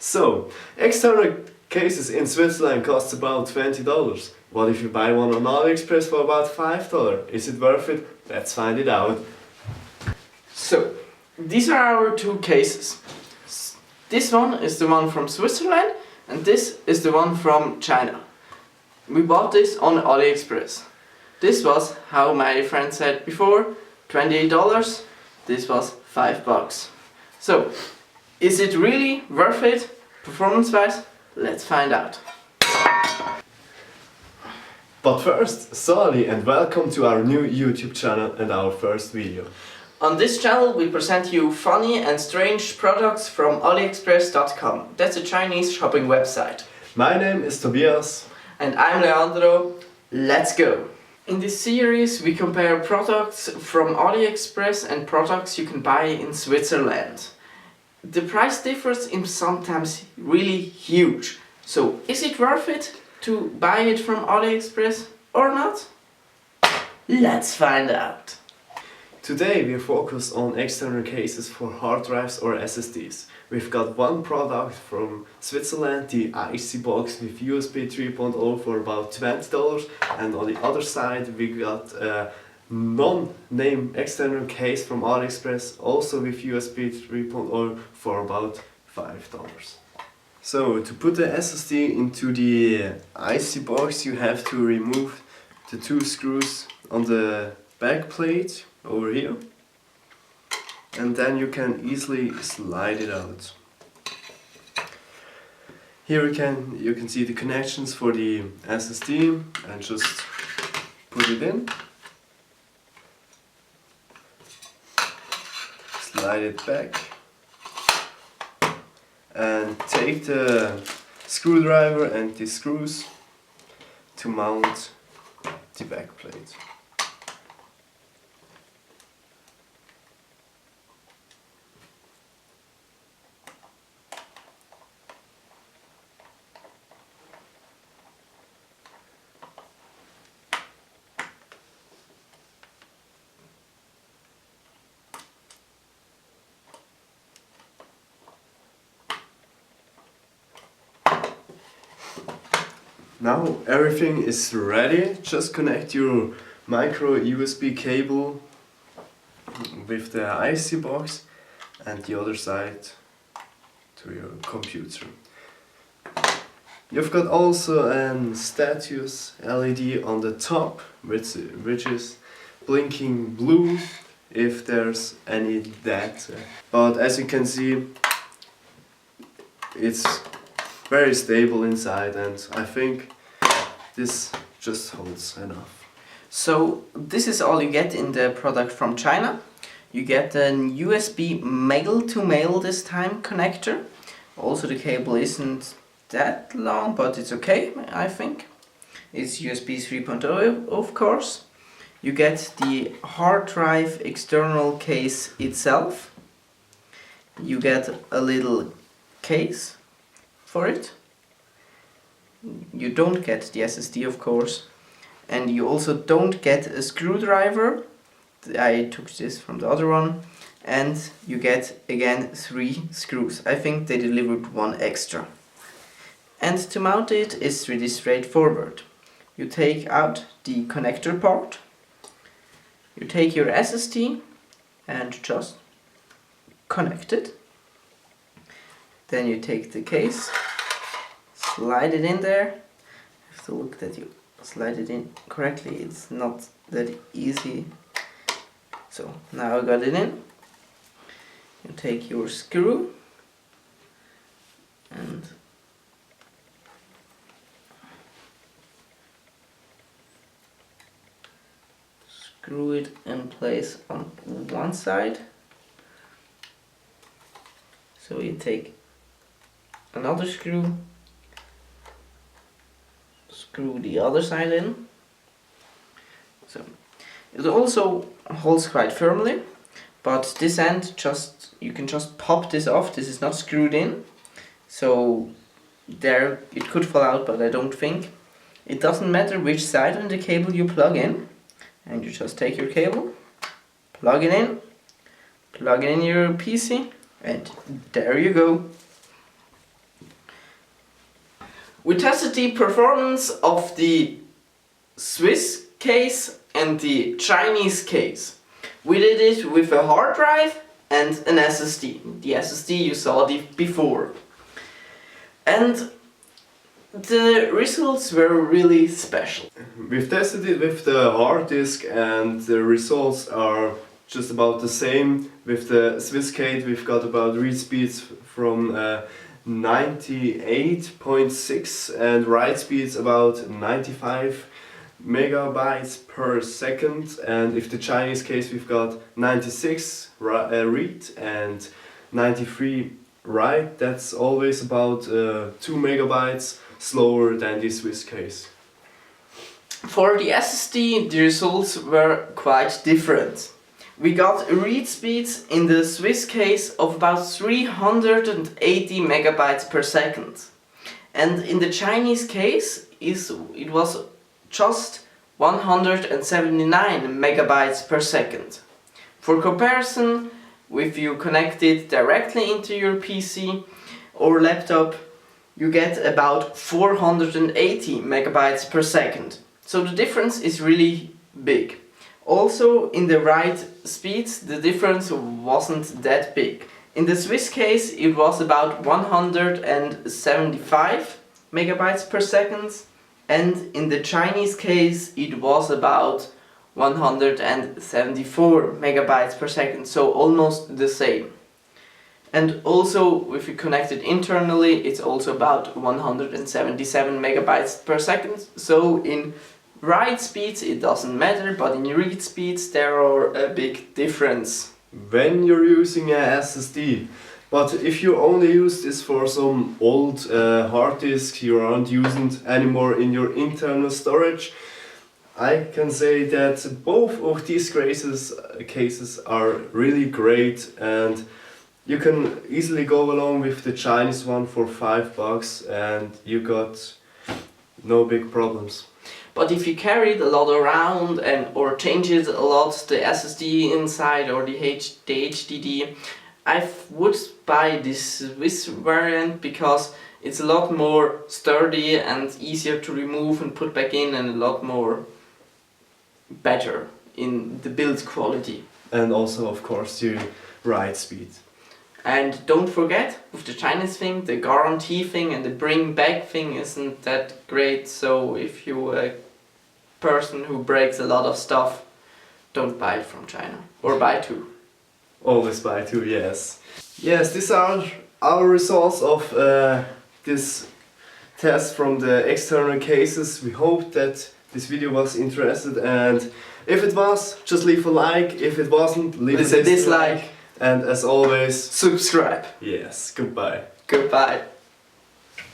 So, external cases in Switzerland cost about $20. What if you buy one on AliExpress for about $5? Is it worth it? Let's find it out. So, these are our two cases. This one is the one from Switzerland and this is the one from China. We bought this on AliExpress. This was, how my friend said before, $28. This was $5. So, is it really worth it, performance-wise? Let's find out. But first, sorry and welcome to our new YouTube channel and our first video. On this channel we present you funny and strange products from AliExpress.com. That's a Chinese shopping website. My name is Tobias. And I'm Leandro. Let's go! In this series we compare products from AliExpress and products you can buy in Switzerland. The price difference is sometimes really huge. So is it worth it to buy it from AliExpress or not? Let's find out! Today we focus on external cases for hard drives or SSDs. We've got one product from Switzerland, the IC box with USB 3.0 for about $20, and on the other side we got a non-name external case from AliExpress, also with USB 3.0 for about $5. So to put the SSD into the IC box you have to remove the two screws on the back plate over here, and then you can easily slide it out. Here you can see the connections for the SSD and just put it in, slide it back and take the screwdriver and the screws to mount the back plate. Now everything is ready. Just connect your micro USB cable with the IC box and the other side to your computer. You've got also a status LED on the top which is blinking blue if there's any data. But as you can see, it's very stable inside, and I think this just holds enough. So this is all you get in the product from China. You get a USB male-to-male this time connector. Also the cable isn't that long, but it's okay, I think. It's USB 3.0 of course. You get the hard drive external case itself. You get a little case for it. You don't get the SSD of course, and you also don't get a screwdriver. I took this from the other one, and you get again 3 screws. I think they delivered one extra. And to mount it is really straightforward. You take out the connector part, you take your SSD and just connect it. Then you take the case, slide it in there. I have to look that you slide it in correctly, it's not that easy. So now I got it in. You take your screw and screw it in place on one side. So you take another screw, screw the other side in. So it also holds quite firmly, but this end you can just pop this off. This is not screwed in, so there it could fall out, but I don't think. It doesn't matter which side on the cable you plug in, and you just take your cable, plug it in your PC, and there you go. We tested the performance of the Swiss case and the Chinese case. We did it with a hard drive and an SSD. The SSD you saw before. And the results were really special. We've tested it with the hard disk and the results are just about the same. With the Swiss case we've got about read speeds from 98.6 and write speeds about 95 megabytes per second, and if the Chinese case we've got 96 read and 93 write. That's always about 2 megabytes slower than the Swiss case. For the SSD the results were quite different. We got read speeds in the Swiss case of about 380 megabytes per second, and in the Chinese case it was just 179 megabytes per second. For comparison, if you connect it directly into your PC or laptop, you get about 480 megabytes per second. So the difference is really big. Also, in the write speeds, the difference wasn't that big. In the Swiss case, it was about 175 megabytes per second, and in the Chinese case, it was about 174 megabytes per second, so almost the same. And also, if you connect it internally, it's also about 177 megabytes per second. So in write speeds it doesn't matter, but in read speeds there are a big difference. When you're using a SSD, but if you only use this for some old hard disk you aren't using anymore in your internal storage, I can say that both of these cases are really great, and you can easily go along with the Chinese one for $5 and you got no big problems. But if you carry it a lot around or change it a lot, the SSD inside or the HDD, I would buy this Swiss variant because it's a lot more sturdy and easier to remove and put back in, and a lot more better in the build quality. And also of course your write speed. And don't forget, with the Chinese thing, the guarantee thing and the bring back thing isn't that great, so if you're a person who breaks a lot of stuff, don't buy it from China. Or buy two. Always buy two, yes. Yes, these are our results of this test from the external cases. We hope that this video was interesting, and if it was, just leave a like. If it wasn't, leave a dislike. And as always, Subscribe. Yes, goodbye. Goodbye.